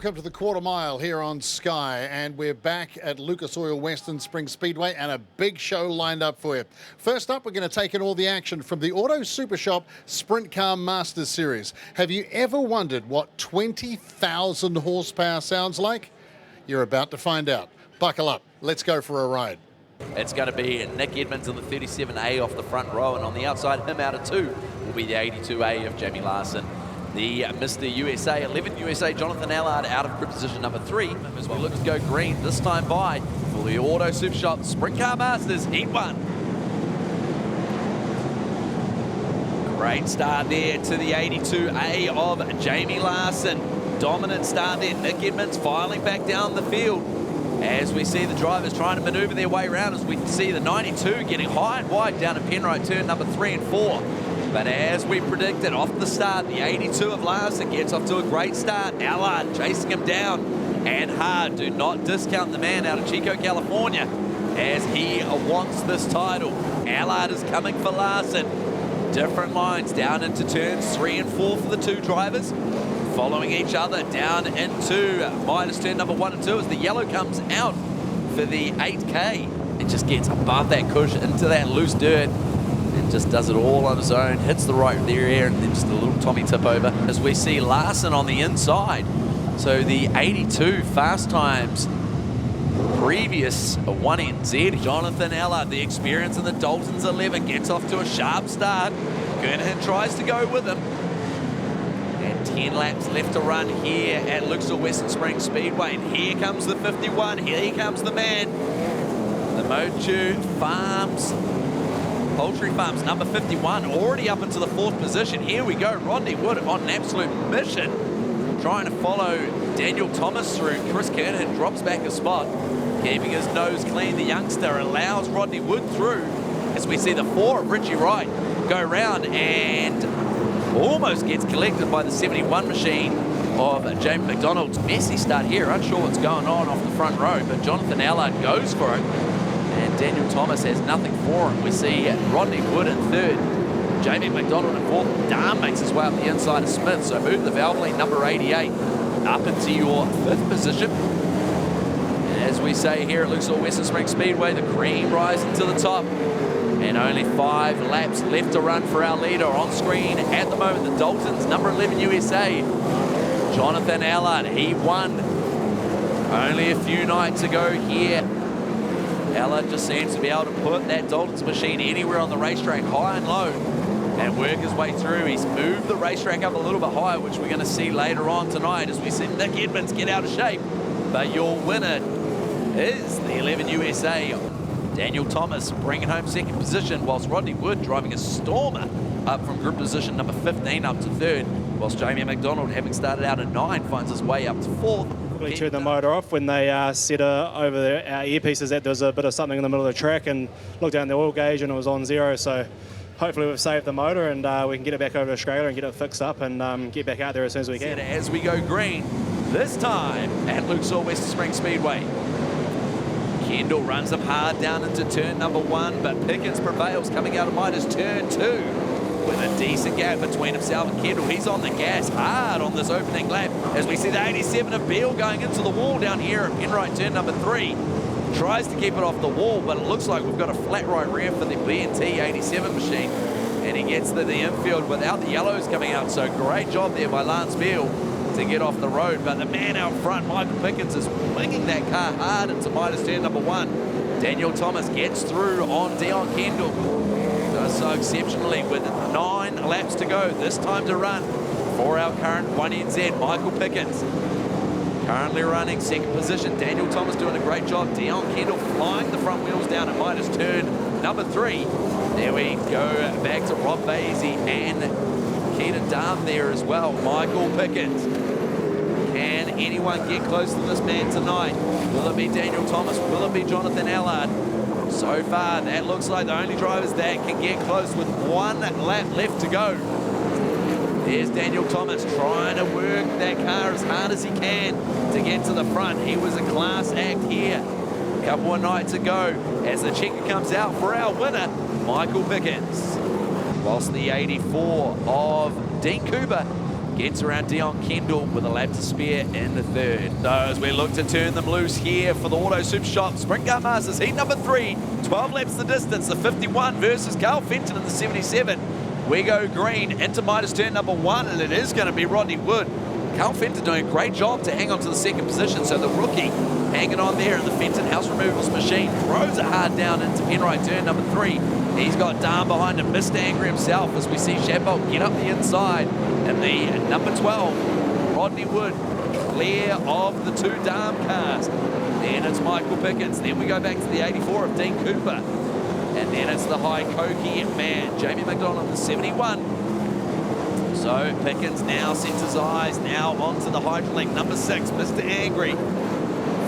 Welcome to the quarter mile here on Sky, and we're back at Lucas Oil Western Springs Speedway and a big show lined up for you. First up, we're going to take in all the action from the Auto Super Shop Sprint Car Masters Series. Have you ever wondered what 20,000 horsepower sounds like? You're about to find out. Buckle up. Let's go for a ride. It's going to be Nick Edmonds in the 37A off the front row, and on the outside, him out of 2 will be the 82A of Jamie Larson. The Mr. USA, 11 USA, Jonathan Allard out of grid position number 3 as we look to go green this time by for the Auto Super Shop Sprint Car Masters Heat 1. Great start there to the 82A of Jamie Larson. Dominant start there, Nick Edmonds filing back down the field. As we see the drivers trying to maneuver their way around, as we see the 92 getting high and wide down in Penrite turn number 3 and 4. But as we predicted off the start, the 82 of Larson gets off to a great start. Allard chasing him down and hard. Do not discount the man out of Chico, California, as he wants this title. Allard is coming for Larson. Different lines down into turns 3 and 4 for the 2 drivers, following each other down into minus turn number 1 and 2 as the yellow comes out for the 8K. It just gets above that cushion into that loose dirt and just does it all on his own, hits the right rear air, and then just a little Tommy tip over as we see Larson on the inside. So the 82 fast times previous 1NZ. Jonathan Allard, the experience in the Dalton's 11, gets off to a sharp start. Kernahan tries to go with him. And 10 laps left to run here at Lucas Oil Western Springs Speedway. And here comes the 51. Here comes the man. The Motu Farms, Poultry Farms, number 51, already up into the 4th position. Here we go. Rodney Wood on an absolute mission, trying to follow Daniel Thomas through. Chris Kernahan drops back a spot, keeping his nose clean. The youngster allows Rodney Wood through as we see the 4 of Richie Wright go round and almost gets collected by the 71 machine of James McDonald. Messy start here, unsure what's going on off the front row, but Jonathan Allard goes for it, and Daniel Thomas has nothing for him. We see Rodney Wood in 3rd, Jamie McDonald in 4th. Darm makes his way up the inside of Smith, so move the Valvoline number 88 up into your 5th position. As we say here at Lucas Oil Western Springs Speedway, the cream rising to the top. And only 5 laps left to run for our leader. On screen at the moment, the Daltons, number 11 USA, Jonathan Allard. He won only a few nights ago here. Allard just seems to be able to put that Daltons machine anywhere on the racetrack, high and low, and work his way through. He's moved the racetrack up a little bit higher, which we're going to see later on tonight as we see Nick Edmonds get out of shape. But your winner is the 11 USA, Daniel Thomas, bringing home 2nd position, whilst Rodney Wood driving a stormer up from group position number 15 up to 3rd, whilst Jamie McDonald, having started out at 9, finds his way up to 4th. We turned the motor off when they said over our earpieces that there was a bit of something in the middle of the track, and looked down the oil gauge and it was on 0, so hopefully we've saved the motor and we can get it back over to Australia and get it fixed up and get back out there as soon as we can. As we go green, this time at Lucas Oil Western Springs Speedway. Kendall runs them hard down into turn number 1, but Pickens prevails coming out of minus turn 2 with a decent gap between himself and Kendall. He's on the gas hard on this opening lap as we see the 87 of Beale going into the wall down here at Penrite turn number 3. Tries to keep it off the wall, but it looks like we've got a flat right rear for the B&T 87 machine, and he gets to the infield without the yellows coming out. So great job there by Lance Beale to get off the road, but the man out front, Michael Pickens, is winging that car hard into minus turn number 1. Daniel Thomas gets through on Dion Kendall. Does so exceptionally with 9 laps to go, this time to run for our current 1NZ, Michael Pickens. Currently running 2nd position, Daniel Thomas doing a great job. Dion Kendall flying the front wheels down at minus turn number 3. There we go, back to Rob Basie and Keenan Darm there as well. Michael Pickens. Can anyone get close to this man tonight? Will it be Daniel Thomas? Will it be Jonathan Allard? So far, that looks like the only drivers that can get close with 1 lap left to go. There's Daniel Thomas trying to work that car as hard as he can to get to the front. He was a class act here a couple of nights ago as the checker comes out for our winner, Michael Pickens. Whilst the 84 of Dean Cooper Gets around Dion Kendall with a lap to spare in the third. So as we look to turn them loose here for the Auto Super Shop, Sprint Car Masters, heat number 3, 12 laps the distance, the 51 versus Carl Fenton in the 77. We go green into Midas turn number 1, and it is going to be Rodney Wood. Carl Fenton doing a great job to hang on to the second position, so the rookie hanging on there in the Fenton House Removals machine, throws it hard down into Penrite turn number 3. He's got Darm behind him, Mr. Angry himself, as we see Shadbolt get up the inside. And the number 12, Rodney Wood, clear of the 2 Darm cars. Then it's Michael Pickens. Then we go back to the 84 of Dean Cooper. And then it's the high Koki man, Jamie McDonald, the 71. So Pickens now sets his eyes now onto the Hydrolink, number 6, Mr. Angry.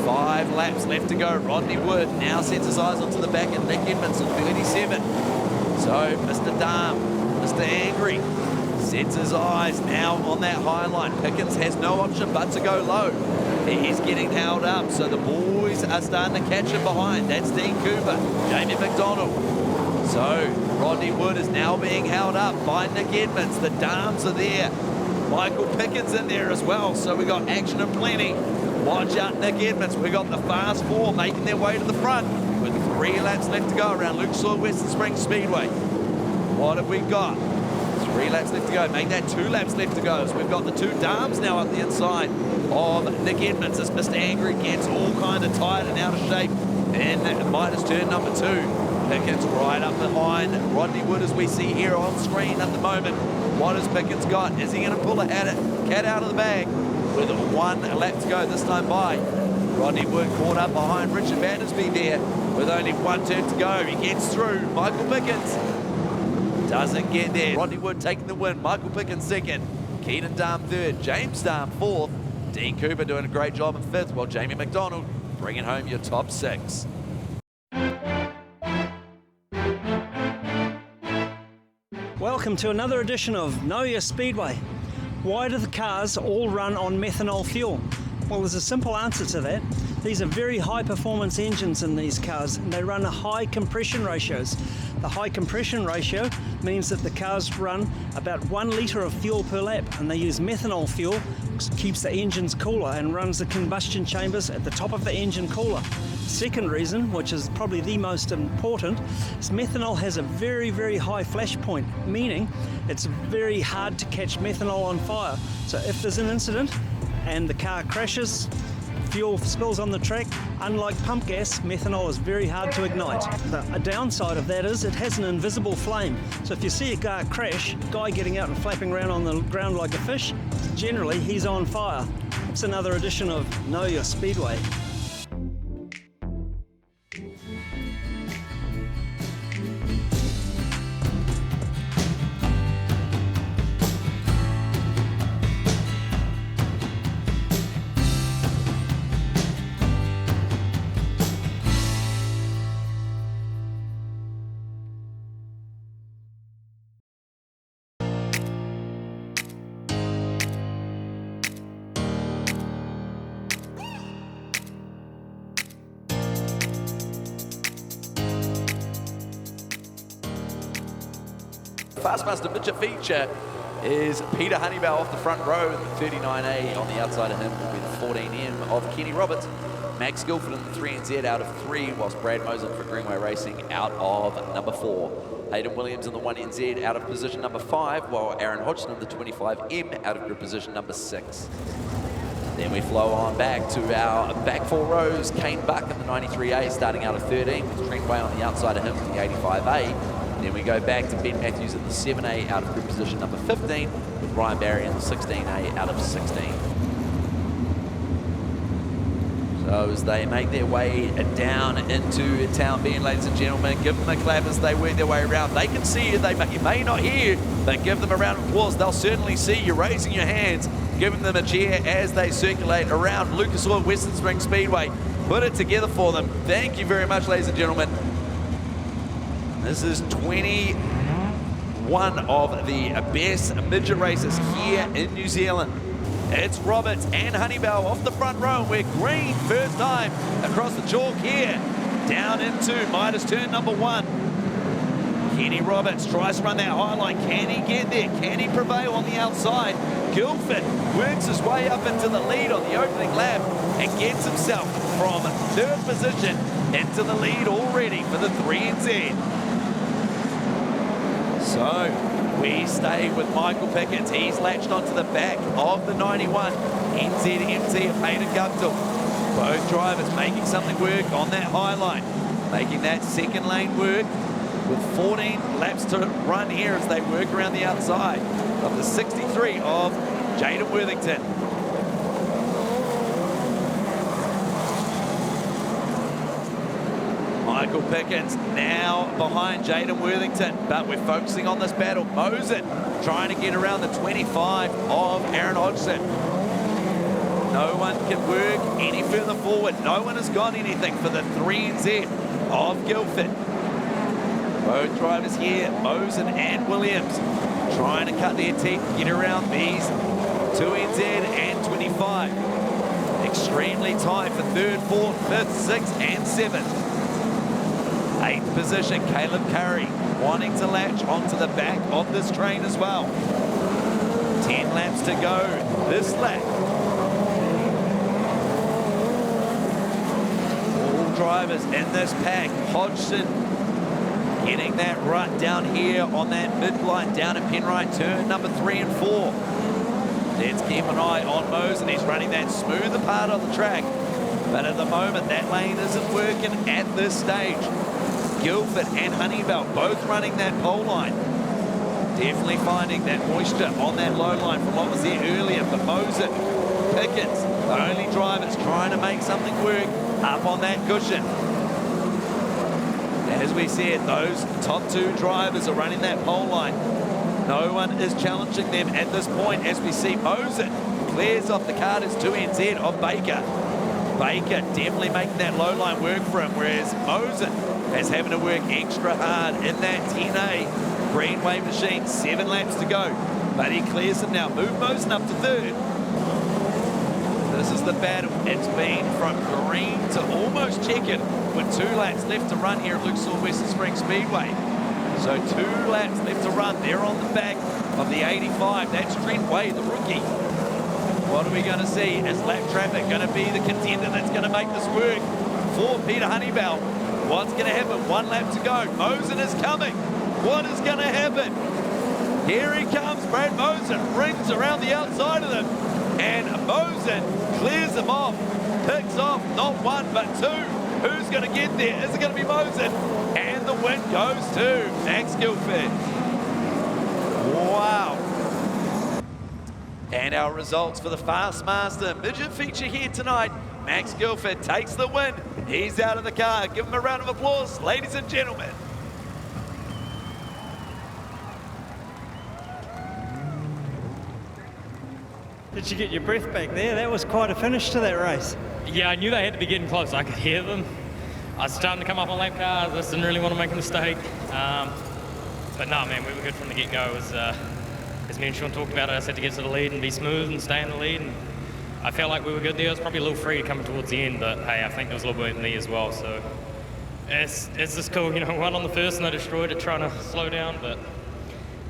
5 laps left to go. Rodney Wood now sets his eyes onto the back of Nick Edmonds, 37. So Mr. Darm, Mr. Angry, sets his eyes now on that high line. Pickens has no option but to go low. He's getting held up, so the boys are starting to catch him behind. That's Dean Cooper, Jamie McDonald. So Rodney Wood is now being held up by Nick Edmonds. The Darms are there. Michael Pickens in there as well, so we got action and plenty. Watch out, Nick Edmonds. We got the fast 4 making their way to the front with 3 laps left to go around Lucas Oil Western Springs Speedway. What have we got? 3 laps left to go. Make that 2 laps left to go. So we've got the 2 Darms now up the inside of Nick Edmonds as Mr. Angry gets all kind of tired and out of shape in Midas turn number 2. Pickens right up behind Rodney Wood as we see here on screen at the moment. What has Pickens got? Is he going to pull a cat out of the bag? With 1 lap to go this time by. Rodney Wood caught up behind Richard Vandersby there with only 1 turn to go. He gets through. Michael Pickens doesn't get there. Rodney Wood taking the win. Michael Pickens 2nd. Keaton Darm 3rd. James Darm 4th. Dean Cooper doing a great job in 5th, while Jamie McDonald bringing home your top 6. Welcome to another edition of Know Your Speedway. Why do the cars all run on methanol fuel? Well, there's a simple answer to that. These are very high performance engines in these cars, and they run at high compression ratios. The high compression ratio means that the cars run about 1 litre of fuel per lap, and they use methanol fuel, which keeps the engines cooler and runs the combustion chambers at the top of the engine cooler. Second reason, which is probably the most important, is methanol has a very, very high flash point, meaning it's very hard to catch methanol on fire. So if there's an incident and the car crashes, fuel spills on the track, unlike pump gas, methanol is very hard to ignite. A downside of that is it has an invisible flame. So if you see a car crash, a guy getting out and flapping around on the ground like a fish, generally he's on fire. It's another edition of Know Your Speedway. Fastmaster Midget feature is Peter Honeybell off the front row. The 39A on the outside of him will be the 14M of Kenny Roberts. Max Guilford in the 3NZ out of 3, whilst Brad Mosen for Greenway Racing out of number 4. Hayden Williams in the 1NZ out of position number 5, while Aaron Hodgson in the 25M out of grid position number 6. Then we flow on back to our back 4 rows. Kane Buck in the 93A starting out of 13, with Trent Way on the outside of him in the 85A. Then we go back to Ben Matthews in the 7A out of grid position number 15, with Ryan Barry in the 16A out of 16. So as they make their way down into Town Bend, ladies and gentlemen, give them a clap as they work their way around. They can see you, you may not hear you, but give them a round of applause. They'll certainly see you raising your hands, giving them a cheer as they circulate around Lucas Oil Western Springs Speedway. Put it together for them. Thank you very much, ladies and gentlemen. This is 21 of the best midget races here in New Zealand. It's Roberts and Honeybell off the front row. We're green first time across the chalk here. Down into Midas turn number 1. Kenny Roberts tries to run that high line. Can he get there? Can he prevail on the outside? Guildford works his way up into the lead on the opening lap and gets himself from third position into the lead already for the 3NZ. So we stay with Michael Pickens. He's latched onto the back of the 91 NZMT of Hayden Guptill. Both drivers making something work on that high line, making that second lane work with 14 laps to run here as they work around the outside of the 63 of Jaden Worthington. Michael Pickens now behind Jaden Worthington, but we're focusing on this battle. Mosen trying to get around the 25 of Aaron Hodgson. No one can work any further forward. No one has got anything for the 3NZ of Guildford. Both drivers here, Mosen and Williams, trying to cut their teeth, get around these 2NZ and 25. Extremely tight for third, fourth, fifth, sixth, and seventh. 8th position, Caleb Curry wanting to latch onto the back of this train as well. 10 laps to go this lap. All drivers in this pack. Hodgson getting that rut down here on that mid-line down at Penrite turn number 3 and 4. Let's keep an eye on Mosen. He's running that smoother part of the track, but at the moment that lane isn't working at this stage. Guildford and Honeybell both running that pole line. Definitely finding that moisture on that low line from what was there earlier. But Mosen, Pickens, the only drivers trying to make something work up on that cushion. As we said, those top 2 drivers are running that pole line. No one is challenging them at this point as we see Mosen clears off the card as 2NZ of Baker. Baker definitely making that low line work for him, whereas Mosen is having to work extra hard in that 10A Greenway machine. 7 laps to go, but he clears them now. Move Mosen up to third. This is the battle. It's been from green to almost checkered with 2 laps left to run here at Lucas Oil Western Springs Speedway. So 2 laps left to run. They're on the back of the 85. That's Trent Way, the rookie. What are we going to see? Is lap traffic going to be the contender that's going to make this work for Peter Honeybell? What's going to happen? 1 lap to go. Mosen is coming. What is going to happen? Here he comes. Brad Mosen rings around the outside of them, and Mosen clears them off. Picks off not 1 but 2. Who's going to get there? Is it going to be Mosen? And the win goes to Max Guildford. Wow. And our results for the Fastmaster Midget feature here tonight. Max Guildford takes the win. He's out of the car. Give him a round of applause, ladies and gentlemen. Did you get your breath back there? That was quite a finish to that race. Yeah, I knew they had to be getting close. I could hear them. I was starting to come up on lap cars. I just didn't really want to make a mistake. But no, man, we were good from the get-go. As me and Sean talked about, I just had to get to the lead and be smooth and stay in the lead. And I felt like we were good there. It was probably a little free coming towards the end, but hey, I think there was a little bit of me as well. So it's just cool, you know, won on the first and I destroyed it trying to slow down. But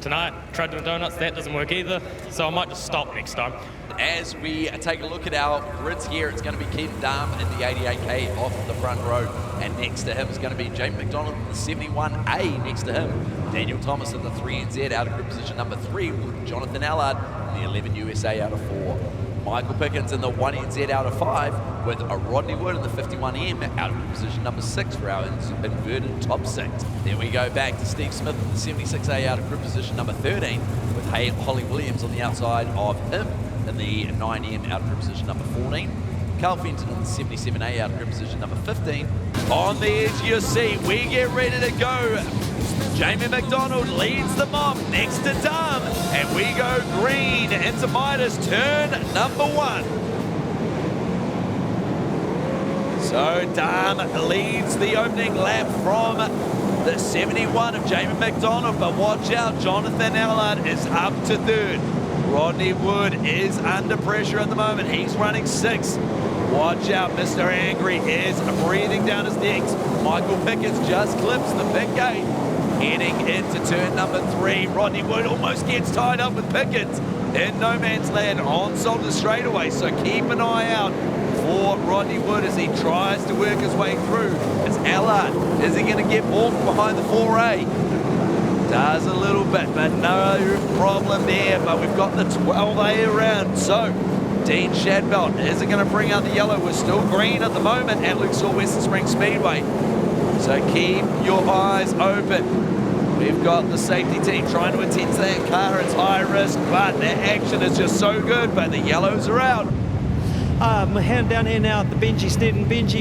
tonight, tried doing donuts, that doesn't work either. So I might just stop next time. As we take a look at our grids here, it's going to be Keaton Dahm in the 88K off the front row. And next to him is going to be Jamie McDonald in the 71A next to him. Daniel Thomas in the 3NZ out of grid position number 3 with Jonathan Allard in the 11 USA out of 4. Michael Pickens in the 1NZ out of 5 with Rodney Wood in the 51M out of grid position number 6 for our inverted top 6. Then we go back to Steve Smith in the 76A out of grid position number 13 with Holly Williams on the outside of him in the 9M out of grid position number 14. Carl Fenton in the 77A out of grid position number 15. On the edge you see, we get ready to go. Jamie McDonald leads them off next to Dahm, and we go green into Midas turn number 1. So Dahm leads the opening lap from the 71 of Jamie McDonald, but watch out, Jonathan Allard is up to third. Rodney Wood is under pressure at the moment. He's running 6. Watch out, Mr. Angry is breathing down his necks. Michael Pickens just clips the big gate. Heading into turn number 3, Rodney Wood almost gets tied up with Pickens in no man's land on Salter straightaway. So keep an eye out for Rodney Wood as he tries to work his way through. It's Allard. Is he going to get walked behind the 4A? Does a little bit, but no problem there. But we've got the 12A around. So Dean Shadbelt, is it going to bring out the yellow? We're still green at the moment at Lucas Oil Western Springs Speedway. So keep your eyes open. We've got the safety team trying to attend to that car. It's high risk, but the action is just so good, but the yellows are out. Down here now at the Benji stead, and Benji,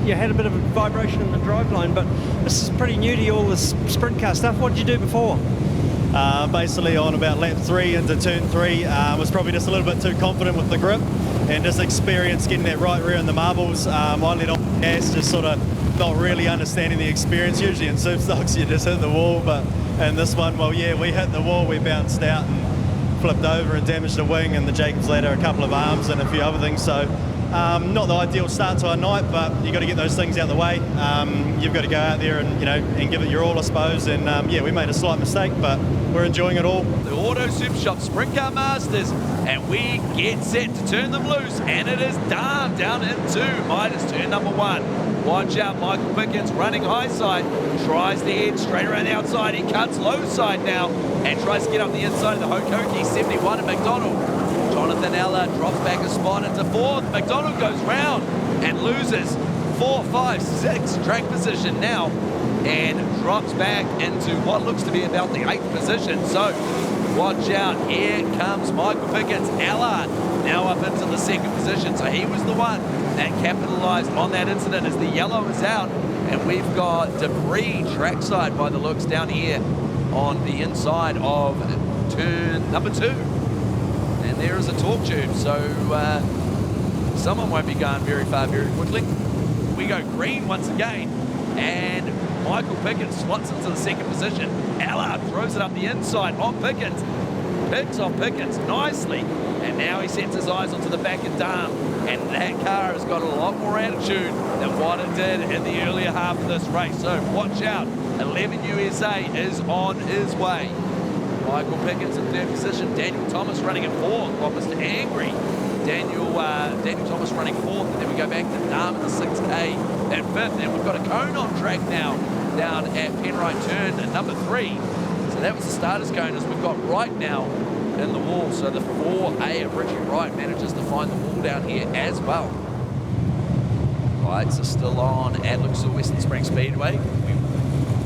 you had a bit of a vibration in the driveline, but this is pretty new to you, all this sprint car stuff. What did you do before? Basically on about lap 3 into turn 3, was probably just a little bit too confident with the grip and just experience getting that right rear in the marbles. I let off gas, just sort of not really understanding the experience. Usually in super stocks you just hit the wall, but in this one, well, yeah, we hit the wall, we bounced out and flipped over and damaged the wing and the Jacob's ladder, a couple of arms and a few other things. So not the ideal start to our night, but you've got to get those things out of the way. You've got to go out there and, you know, and give it your all, I suppose. And yeah, we made a slight mistake, but we're enjoying it all. The Auto Super Shop Sprint Car Masters, and we get set to turn them loose, and it is down into Midas turn number 1. Watch out, Michael Pickens running high side, tries to head straight around the outside. He cuts low side now and tries to get up the inside of the Hokoki 71 at McDonald. Jonathan Allard drops back a spot into 4th. McDonald goes round and loses 4, 5, 6 track position now and drops back into what looks to be about the 8th position. So watch out, here comes Michael Pickens. Allard now up into the 2nd position. So he was the one that capitalized on that incident as the yellow is out, and we've got debris trackside by the looks down here on the inside of turn number 2. And there is a torque tube, so someone won't be going very far very quickly. We go green once again, and Michael Pickens slots into the 2nd position. Allard throws it up the inside on Pickens, picks off Pickens nicely, and now he sets his eyes onto the back of Dam, and that car has got a lot more attitude than what it did in the earlier half of this race. So watch out, 11 USA is on his way. Michael Pickens in 3rd position, Daniel Thomas running at 4th, while Mr. Angry, Daniel Thomas running 4th, and then we go back to Dam in the 6A at 5th, and we've got a cone on track now down at Penrite turn number 3. So that was the starter's cone, as we've got Wright now in the wall. So the 4A of Richie Wright manages to find the wall down here as well. Lights are still on at Lucas Oil Western Springs Speedway.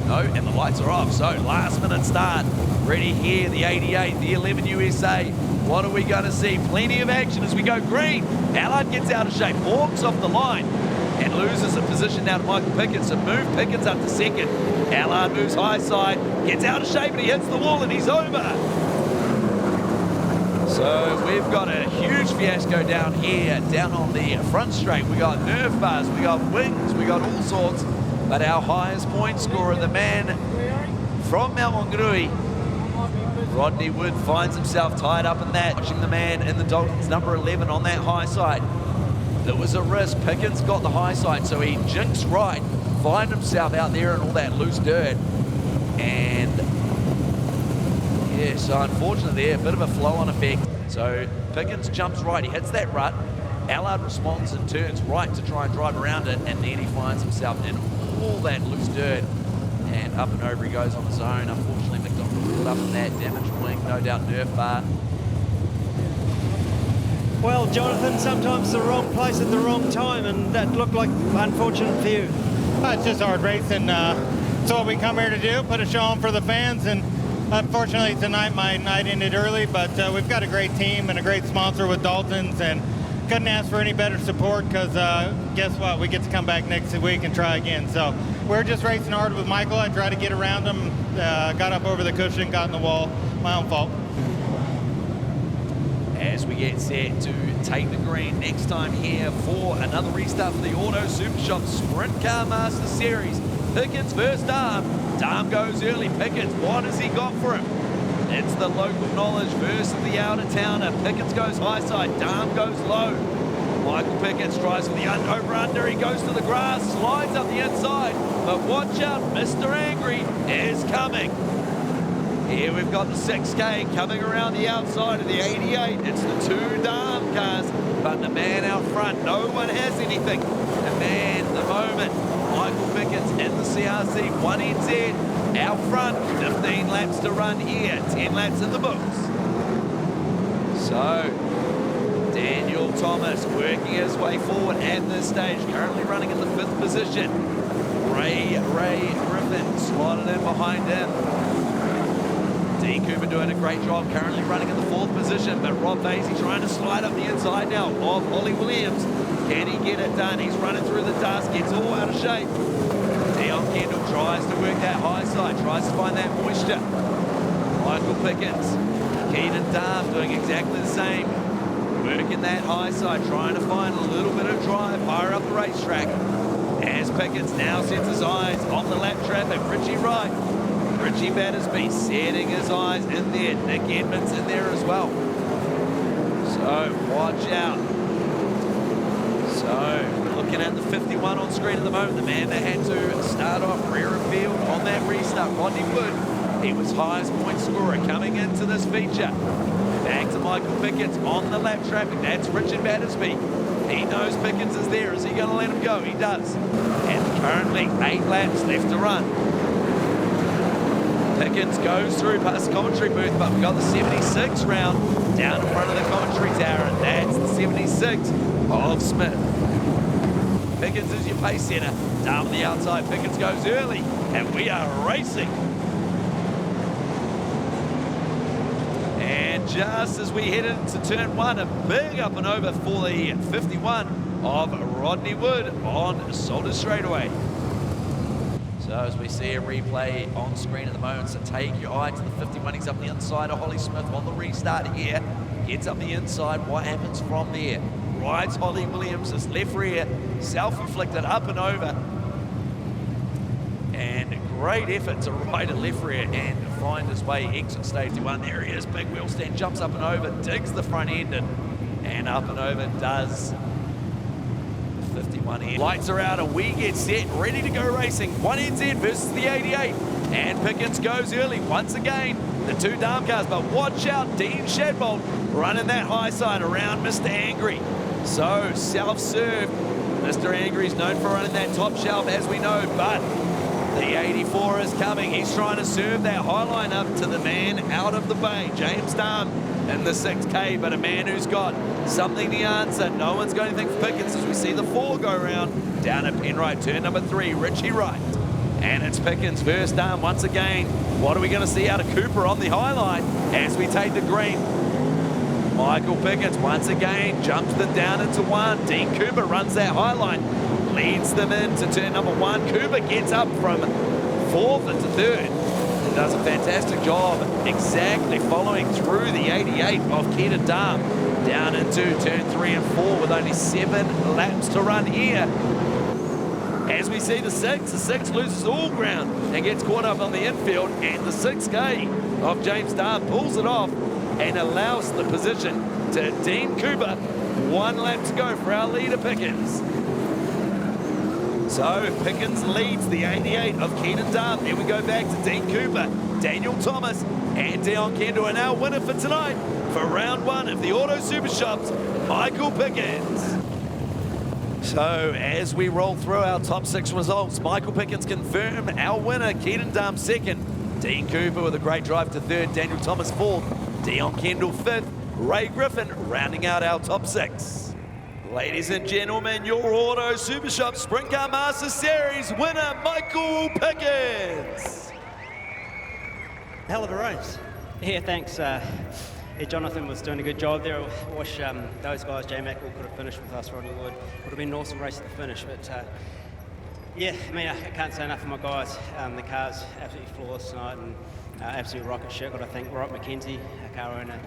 No, and the lights are off. So last minute start. Ready here, the 88, the 11 USA. What are we going to see? Plenty of action as we go green. Allard gets out of shape, walks off the line, and loses a position now to Michael Pickens. So move Pickens up to 2nd. Allard moves high side, gets out of shape, and he hits the wall, and he's over. So we've got a huge fiasco down here, down on the front straight. We got Nerf bars, we got wings, we got all sorts. But our highest point scorer, the man from Mount Wanganui, Rodney Wood, finds himself tied up in that. Watching the man in the Daltons, number 11, on that high side. There was a risk. Pickens got the high side, so he jinxed right, find himself out there in all that loose dirt. And yeah, so unfortunately there, a bit of a flow-on effect. So Pickens jumps right, he hits that rut. Allard responds and turns right to try and drive around it, and then he finds himself in all that loose dirt. And up and over he goes on his own. Unfortunately, McDonald caught up in that damaged wing, no doubt Nerf bar. Well, Jonathan, sometimes the wrong place at the wrong time, and that looked like unfortunate for you. It's just hard racing. It's what we come here to do, put a show on for the fans, and unfortunately tonight my night ended early, but we've got a great team and a great sponsor with Daltons, and couldn't ask for any better support, because guess what? We get to come back next week and try again. So we're just racing hard with Michael. I tried to get around him, got up over the cushion, got in the wall. My own fault. As we get set to take the green next time here for another restart for the Auto Super Shop Sprint Car Master Series. Pickens first Dam. Dam goes early. Pickens, what has he got for him? It's the local knowledge versus the out-of-towner. Pickens goes high side, Dam goes low. Michael Pickens tries for the over-under. He goes to the grass, slides up the inside. But watch out, Mr. Angry is coming. Here we've got the 6K coming around the outside of the 88. It's the two Dam cars, but the man out front, no one has anything. The man, the moment, Michael Pickens in the CRC, 1 NZ, out front, 15 laps to run here, 10 laps in the books. So, Daniel Thomas working his way forward at this stage, currently running in the 5th position. Ray Griffin slotted in behind him. Dean Cooper doing a great job, currently running in the 4th position, but Rob Vasey trying to slide up the inside now of Ollie Williams. Can he get it done? He's running through the dust, gets all out of shape. Dion Kendall tries to work that high side, tries to find that moisture. Michael Pickens, Keenan Darm doing exactly the same. Working that high side, trying to find a little bit of drive higher up the racetrack. As Pickens now sets his eyes on the lap traffic, Richie Wright. Richie Battersby setting his eyes in there. Nick Edmonds in there as well. So, watch out. So, looking at the 51 on screen at the moment, the man that had to start off rear of field on that restart, Rodney Wood. He was highest point scorer coming into this feature. Back to Michael Pickens on the lap traffic. That's Richard Battersby. He knows Pickens is there. Is he going to let him go? He does. And currently 8 laps left to run. Pickens goes through past the commentary booth, but we've got the 76 round down in front of the commentary tower, and that's the 76 of Smith. Pickens is your pace setter. Down the outside, Pickens goes early, and we are racing. And just as we head into turn 1, a big up and over for the 51 of Rodney Wood on Salters Straightaway. So as we see a replay on screen at the moment, so take your eye to the 51. He's up the inside of Holly Smith on the restart here. Gets up the inside. What happens from there? Rides Holly Williams' left rear, self-inflicted up and over. And great effort to ride a left rear and find his way exit stage 1. There he is, big wheel stand, jumps up and over, digs the front end and up and over does 51 here. Lights are out and we get set, ready to go racing. 1 NZ versus the 88. And Pickens goes early once again. The two Dam cars, but watch out, Dean Shadbolt running that high side around Mr. Angry. So self-serve. Mr. Angry's known for running that top shelf, as we know, but the 84 is coming. He's trying to serve that high line up to the man out of the bay, James Darm in the 6K, but a man who's got something to answer. No one's got anything for Pickens as we see the 4 go round down at Penrite, turn number 3, Richie Wright. And it's Pickens first Darm once again. What are we going to see out of Cooper on the high line as we take the green? Michael Pickens once again jumps them down into 1. Dean Cooper runs that high line, leads them into turn number 1. Cooper gets up from 4th into 3rd. Does a fantastic job exactly following through the 88 of Keaton Darm down into turn 3 and 4 with only 7 laps to run here. As we see the 6 loses all ground and gets caught up on the infield, and the 6K of James Darm pulls it off and allows the position to Dean Cooper. 1 lap to go for our leader Pickens. So Pickens leads the 88 of Keenan Darm. Then we go back to Dean Cooper, Daniel Thomas, and Dion Kendall. And our winner for tonight for round 1 of the Auto Super Shops, Michael Pickens. So as we roll through our top 6 results, Michael Pickens confirmed our winner, Keenan Darm 2nd, Dean Cooper with a great drive to 3rd, Daniel Thomas 4th, Dion Kendall 5th, Ray Griffin rounding out our top 6. Ladies and gentlemen, your Auto Super Shop Sprint Car Masters Series winner, Michael Pickens. Hell of a race. Yeah, thanks. Jonathan was doing a good job there. I wish those guys, J-Mac, all could have finished with us, Rodney Wood. Would have been an awesome race at the finish. But yeah, I mean, I can't say enough for my guys. The car's absolutely flawless tonight and absolute rocket ship. I think Rob McKenzie, our car owner,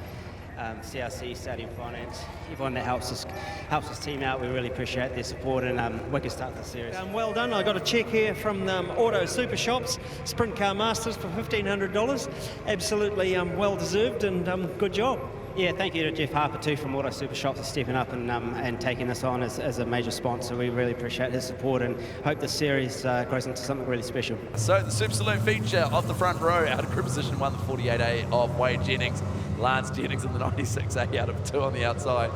CRC, Stadium Finance, everyone that helps us team out, we really appreciate their support, and wicked start to the series. Well done. I got a check here from Auto Super Shops, Sprint Car Masters for $1,500. Absolutely well deserved, and good job. Yeah, thank you to Jeff Harper too from Auto Super Shops for stepping up and taking this on as a major sponsor. We really appreciate his support and hope this series grows into something really special. So the Super Saloon feature off the front row, out of group position 1, the 48A of Wade Jennings. Lance Jennings in the 96A out of 2 on the outside.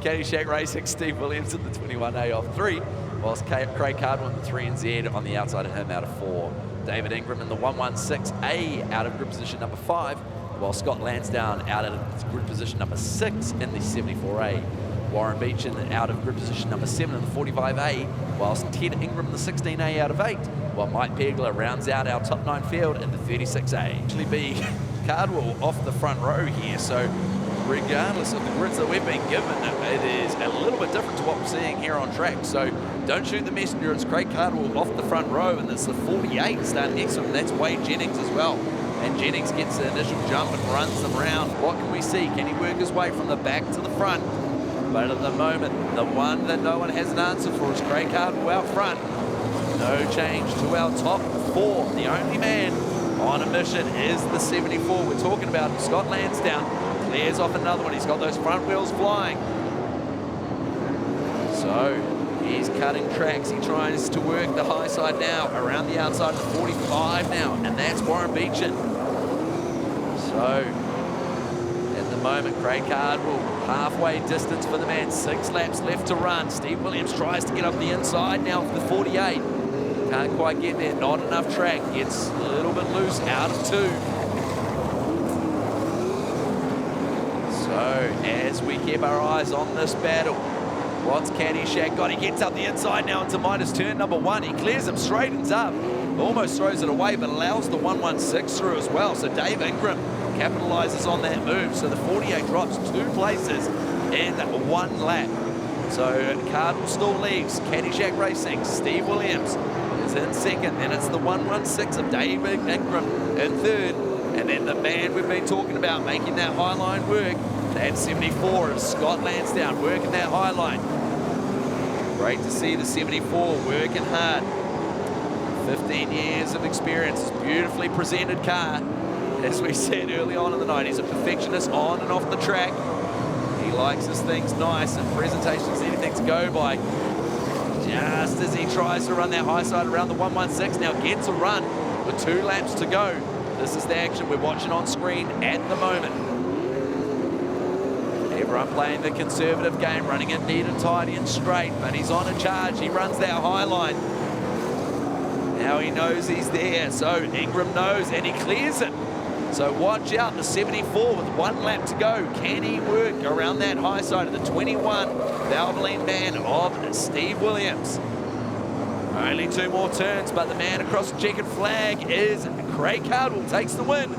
Caddyshack Racing, Steve Williams in the 21A of 3, whilst Craig Cardwell in the 3NZ on the outside of him out of 4. David Ingram in the 116A out of group position number 5, while Scott Lansdowne out of group position number 6 in the 74A. Warren Beechin out of group position number 7 in the 45A, whilst Ted Ingram in the 16A out of 8, while Mike Pegler rounds out our top 9 field in the 36A. Actually be Cardwell off the front row here, so regardless of the grids that we've been given, it is a little bit different to what we're seeing here on track. So don't shoot the messenger, it's Craig Cardwell off the front row, and it's the 48 starting next to him, that's Wade Jennings as well. And Jennings gets the initial jump and runs them round. What can we see? Can he work his way from the back to the front? But at the moment, the one that no one has an answer for is Craig Cardwell out front. No change to our top 4. The only man on a mission is the 74. We're talking about Scott Lansdowne. Clears off another one. He's got those front wheels flying. So he's cutting tracks. He tries to work the high side now, around the outside of the 45 now, and that's Warren Beechin. So at the moment, Craig Cardwell, halfway distance for the man, 6 laps left to run. Steve Williams tries to get up the inside now for the 48. Can't quite get there, not enough track. Gets a little bit loose, out of 2. So as we keep our eyes on this battle, what's Caddyshack got? He gets up the inside now into Midas turn number 1. He clears him, straightens up, almost throws it away, but allows the 116 through as well. So Dave Ingram capitalizes on that move. So the 48 drops 2 places in 1 lap. So Cardwell still leaves. Caddyshack Racing, Steve Williams is in second. Then it's the 116 of Dave Ingram in third. And then the man we've been talking about making that high line work, that 74 is Scott Lansdowne working that high line. Great to see the 74 working hard. 15 years of experience, beautifully presented car. As we said early on in the night, he's a perfectionist on and off the track. He likes his things nice and presentations, anything to go by. Just as he tries to run that high side around the 116, now gets a run with 2 laps to go. This is the action we're watching on screen at the moment. Everyone playing the conservative game, running it neat and tidy and straight, but he's on a charge. He runs that high line. Now he knows he's there, so Ingram knows, and he clears it. So watch out, the 74 with 1 lap to go. Can he work around that high side of the 21 Valvoline man of Steve Williams? Only 2 more turns, but the man across the checkered flag is Craig Cardwell, takes the win.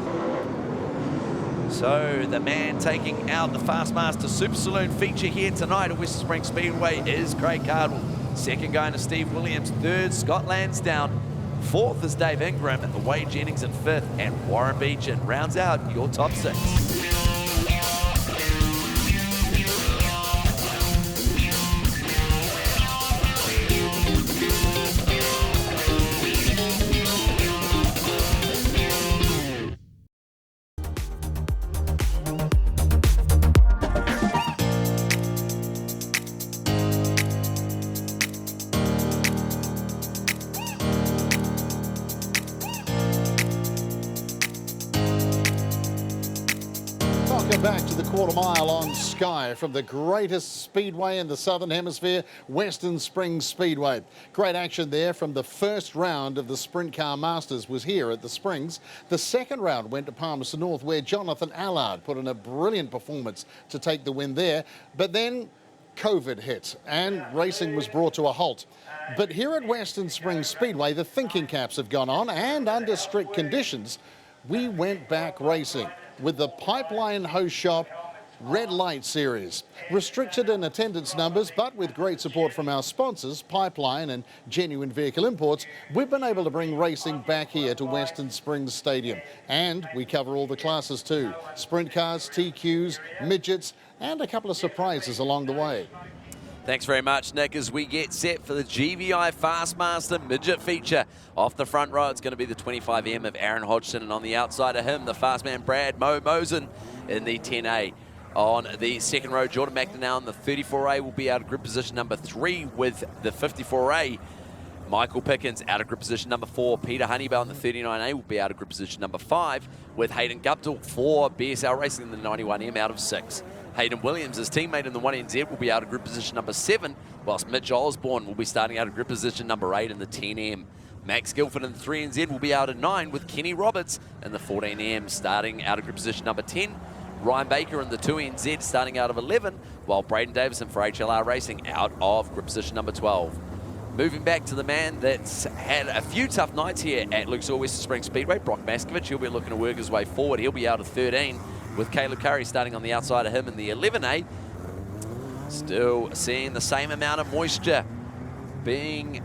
So the man taking out the Fastmaster Super Saloon feature here tonight at Western Springs Speedway is Craig Cardwell. Second going to Steve Williams, third Scott Lansdowne, fourth is Dave Ingram, and Wade Jennings in fifth, and Warren Beechin rounds out your top 6. Back to the quarter mile on Sky from the greatest speedway in the Southern Hemisphere, Western Springs Speedway. Great action there from the first round of the Sprint Car Masters was here at the Springs. The second round went to Palmerston North, where Jonathan Allard put in a brilliant performance to take the win there. But then COVID hit and racing was brought to a halt. But here at Western Springs Speedway, the thinking caps have gone on, and under strict conditions, we went back racing with the Pipeline Host Shop Red Light Series. Restricted in attendance numbers, but with great support from our sponsors, Pipeline and Genuine Vehicle Imports, we've been able to bring racing back here to Western Springs Stadium. And we cover all the classes too. Sprint cars, TQs, midgets, and a couple of surprises along the way. Thanks very much, Nick, as we get set for the GVI Fastmaster Midget feature. Off the front row, it's going to be the 25M of Aaron Hodgson, and on the outside of him, the fast man Brad Mosen in the 10A. On the second row, Jordan McNamara in the 34A will be out of grid position number 3 with the 54A. Michael Pickens out of grid position number 4. Peter Honeybell in the 39A will be out of grid position number 5 with Hayden Guptill for BSL Racing in the 91M out of 6. Hayden Williams, his teammate in the 1NZ, will be out of grid position number 7, whilst Mitch Osborne will be starting out of grid position number 8 in the 10M. Max Guilford in the 3NZ will be out at 9 with Kenny Roberts in the 14M starting out of grid position number 10. Ryan Baker in the 2NZ starting out of 11, while Braden Davison for HLR Racing out of grid position number 12. Moving back to the man that's had a few tough nights here at Lucas Oil Western Springs Speedway, Brock Maskovich. He'll be looking to work his way forward. He'll be out of 13 with Caleb Curry starting on the outside of him in the 11A. Still seeing the same amount of moisture being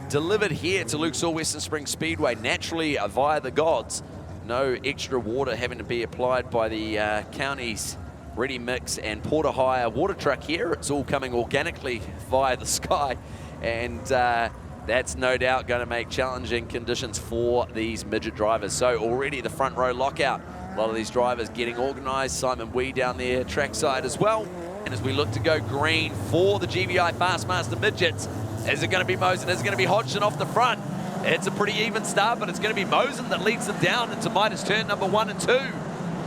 delivered here to Lucas Oil Western Springs Speedway, naturally via the gods. No extra water having to be applied by the county's Ready Mix and Porter Hire water truck here. It's all coming organically via the sky, and that's no doubt going to make challenging conditions for these midget drivers. So already the front row lockout, a lot of these drivers getting organised. Simon Wee down there trackside as well. And as we look to go green for the GVI Fastmaster midgets, is it going to be Mosen? Is it going to be Hodgson off the front? It's a pretty even start, but it's going to be Mosen that leads them down into Midas turn number 1 and 2.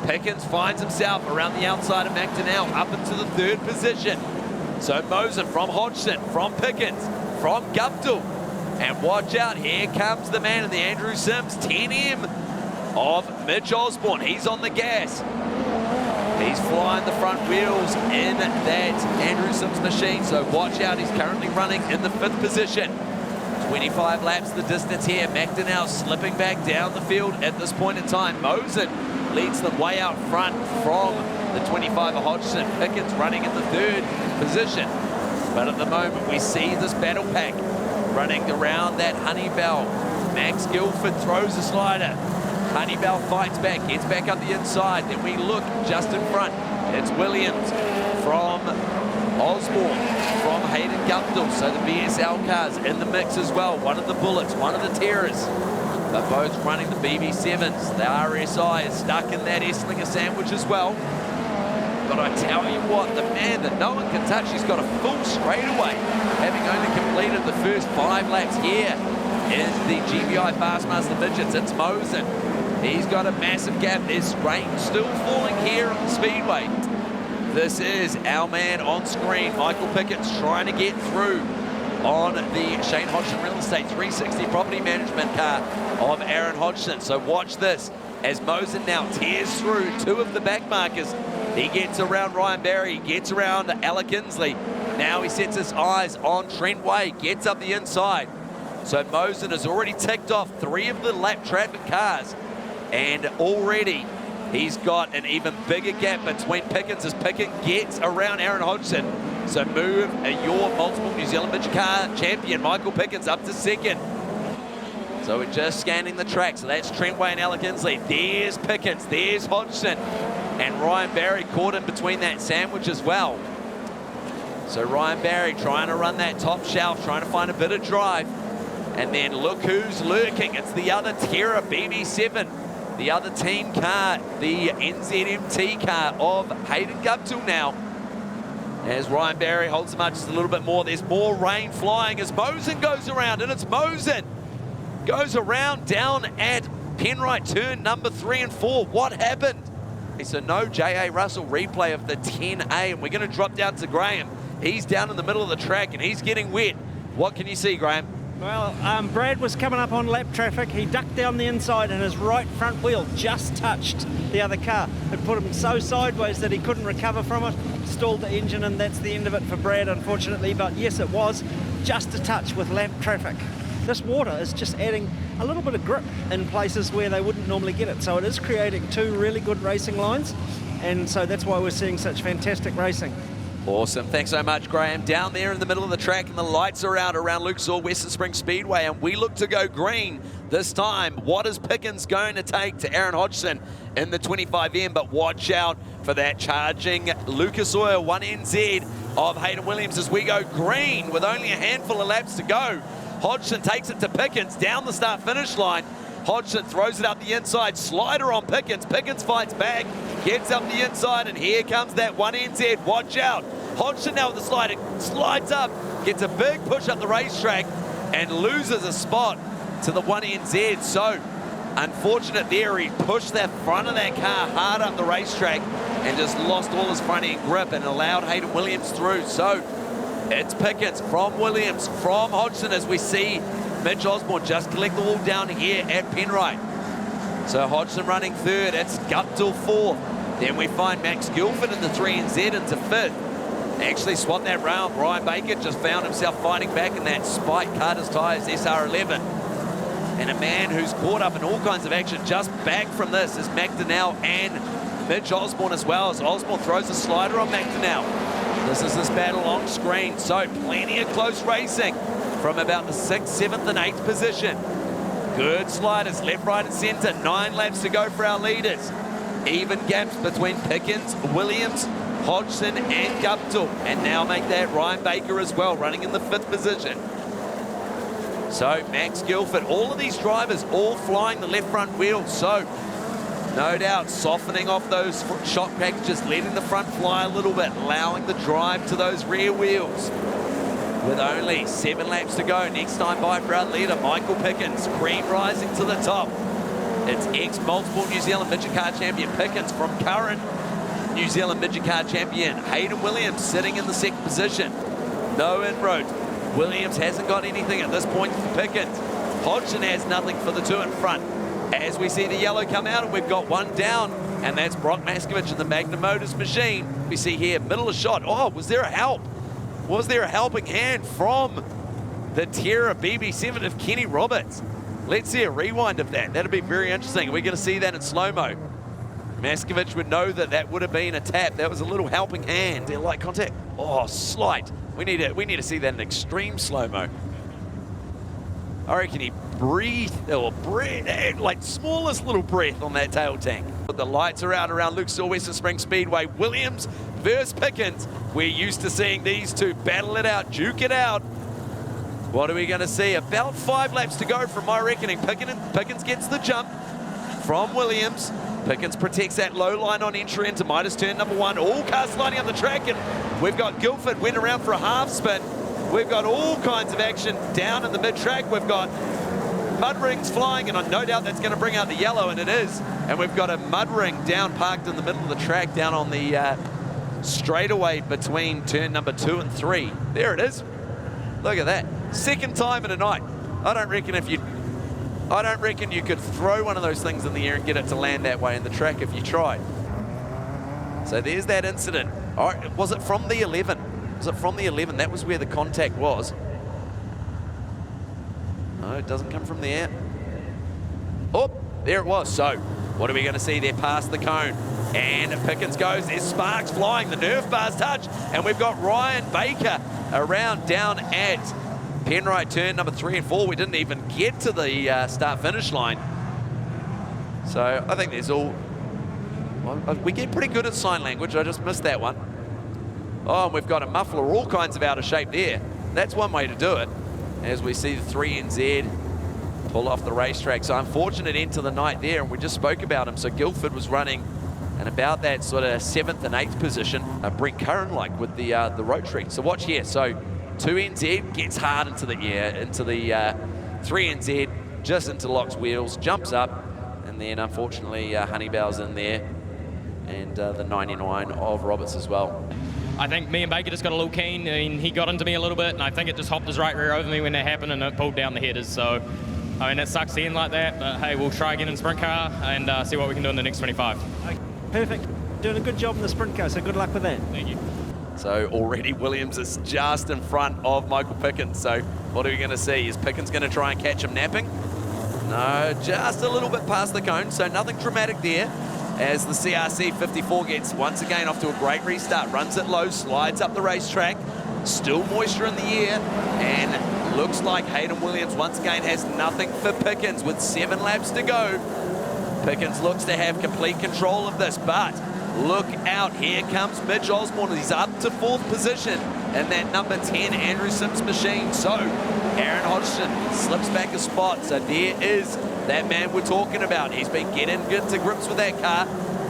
Pickens finds himself around the outside of McDonnell up into the 3rd position. So Mosen from Hodgson, from Pickens, from Guptill. And watch out, here comes the man in the Andrew Sims 10M of Mitch Osborne. He's on the gas. He's flying the front wheels in that Andrew Sims machine. So watch out, he's currently running in the 5th position. 25 laps the distance here. McDonnell slipping back down the field at this point in time. Mosen leads them way out front from the 25 of Hodgson. Pickens running in the 3rd position. But at the moment, we see this battle pack running around that Honeybell. Max Guilford throws a slider. Honeybell fights back, gets back up the inside. Then we look just in front. It's Williams from Osborne, from Hayden Guptill. So the BSL cars in the mix as well. One of the Bullets, one of the Terrors. They're both running the BB7s. The RSI is stuck in that Esslinger sandwich as well. But I tell you what, the man that no one can touch, he's got a full straightaway, having only completed the first 5 laps here is the GVI Fastmaster Midgets. It's Mosen. He's got a massive gap. There's rain still falling here at the Speedway. This is our man on screen, Michael Pickett's trying to get through on the Shane Hodgson Real Estate 360 property management car of Aaron Hodgson. So watch this as Mosen now tears through 2 of the back markers. He gets around Ryan Barry, gets around Alec Inslee. Now he sets his eyes on Trent Way, gets up the inside. So Mosen has already ticked off 3 of the lap traffic cars, and already he's got an even bigger gap between Pickens as Pickens gets around Aaron Hodgson. So move your multiple New Zealand midget car champion, Michael Pickens, up to 2nd. So we're just scanning the track. So that's Trent Way and Alec Inslee. There's Pickens, there's Hodgson. And Ryan Barry caught in between that sandwich as well. So Ryan Barry trying to run that top shelf, trying to find a bit of drive. And then look who's lurking. It's the other Terra BB7. The other team car, the NZMT car of Hayden Guptill now. As Ryan Barry holds them up just a little bit more. There's more rain flying as Mosen goes around, and it's Mosen. Goes around down at Penrite turn number 3 and 4. What happened? So no J.A. Russell replay of the 10A, and we're going to drop down to Graham. He's down in the middle of the track, and he's getting wet. What can you see, Graham? Well, Brad was coming up on lap traffic. He ducked down the inside and his right front wheel just touched the other car. It put him so sideways that he couldn't recover from it, stalled the engine, and that's the end of it for Brad, unfortunately. But yes, it was just a touch with lap traffic. This water is just adding a little bit of grip in places where they wouldn't normally get it. So it is creating 2 really good racing lines, and so that's why we're seeing such fantastic racing. Awesome. Thanks so much, Graham. Down there in the middle of the track, and the lights are out around Lucas Oil Western Springs Speedway, and we look to go green this time. What is Pickens going to take to Aaron Hodgson in the 25M? But watch out for that charging Lucas Oil 1NZ of Hayden Williams as we go green with only a handful of laps to go. Hodgson takes it to Pickens down the start-finish line. Hodgson throws it up the inside, slider on Pickens. Pickens fights back. gets up the inside, and here comes that 1NZ. Watch out. Hodgson now with the slide. It slides up, gets a big push up the racetrack, and loses a spot to the 1NZ. So, unfortunate there. He pushed that front of that car hard up the racetrack and just lost all his front end grip and allowed Hayden Williams through. So, it's Pickens from Williams, from Hodgson, as we see Mitch Osborne just collect the wall down here at Penrite. So Hodgson running third, it's Guptill fourth. Then we find Max Guilford in the 3NZ into fifth. Actually swapped that round. Brian Baker just found himself fighting back in that Spike Carter's Tyres SR11. And a man who's caught up in all kinds of action just back from this is McDonnell and Mitch Osborne as well, as Osborne throws a slider on McDonnell. This is this battle on screen, so plenty of close racing from about the 6th, 7th and 8th position. Good sliders, left, right and centre. 9 laps to go for our leaders. Even gaps between Pickens, Williams, Hodgson and Guptill. And now make that Ryan Baker as well, running in the 5th position. So Max Guilford, all of these drivers all flying the left front wheel. So no doubt softening off those shock packages, letting the front fly a little bit, allowing the drive to those rear wheels. With only 7 laps to go, next time by for our leader, Michael Pickens, cream rising to the top. It's ex-multiple New Zealand Midget Car Champion Pickens from current New Zealand Midget Car Champion Hayden Williams sitting in the 2nd position. No inroads. Williams hasn't got anything at this point for Pickens. Hodgson has nothing for the 2 in front. As we see the yellow come out, and we've got 1 down, and that's Brock Maskovich in the Magnum Motors machine. We see here, middle of shot. Oh, was there a help? Was there a helping hand from the Terra BB7 of Kenny Roberts? Let's see a rewind of that. That'll be very interesting. We're going to see that in slow-mo. Maskovich would know that that would have been a tap. That was a little helping hand. Light contact. Oh, slight. We need to see that in extreme slow-mo. I reckon he breathed, like smallest little breath on that tail tank. But the lights are out around Lucas Oil Western Springs Speedway. Williams versus Pickens. We're used to seeing these two battle it out, duke it out. What are we going to see? About 5 laps to go from my reckoning. Pickens gets the jump from Williams. Pickens protects that low line on entry into Midas turn number 1. All cars sliding on the track, and we've got Guilford went around for a half spin. We've got all kinds of action down in the mid-track. We've got mud rings flying, and I no doubt that's going to bring out the yellow, and it is. And we've got a mud ring down parked in the middle of the track down on the straightaway between turn number 2 and 3. There it is. Look at that. 2nd time in a night. I don't reckon you could throw one of those things in the air and get it to land that way in the track if you tried. So there's that incident. All right, was it from the 11? Was it from the 11? That was where the contact was. No, it doesn't come from there. Oh, there it was. So, what are we going to see there past the cone? And Pickens goes. There's sparks flying. The nerve bars touch. And we've got Ryan Baker around down at Penrite turn number 3 and 4. We didn't even get to the start-finish line. So, I think there's all... Well, we get pretty good at sign language. I just missed that one. Oh, and we've got a muffler all kinds of out of shape there. That's one way to do it. As we see the 3NZ pull off the racetrack. So unfortunate end to the night there, and we just spoke about him. So Guilford was running in about that sort of 7th and 8th position. Brent Curran-like with the rotary. So watch here. So 2NZ gets hard into the 3NZ, just interlocks wheels, jumps up, and then unfortunately Honeybell's in there, and the 99 of Roberts as well. I think me and Baker just got a little keen, and he got into me a little bit, and I think it just hopped his right rear over me when that happened, and it pulled down the headers. So, I mean, it sucks to end like that, but hey, we'll try again in sprint car and see what we can do in the next 25. Perfect. Doing a good job in the sprint car, so good luck with that. Thank you. So already Williams is just in front of Michael Pickens. So what are we going to see? Is Pickens going to try and catch him napping? No, just a little bit past the cone, so nothing dramatic there. As the CRC 54 gets once again off to a great restart, runs it low, slides up the racetrack, still moisture in the air, and looks like Hayden Williams once again has nothing for Pickens with 7 laps to go. Pickens looks to have complete control of this, but look out, here comes Mitch Osborne. He's up to 4th position in that number 10 Andrew Sims machine. So Aaron Hodgson slips back a spot. So there is that man we're talking about. He's been getting to grips with that car.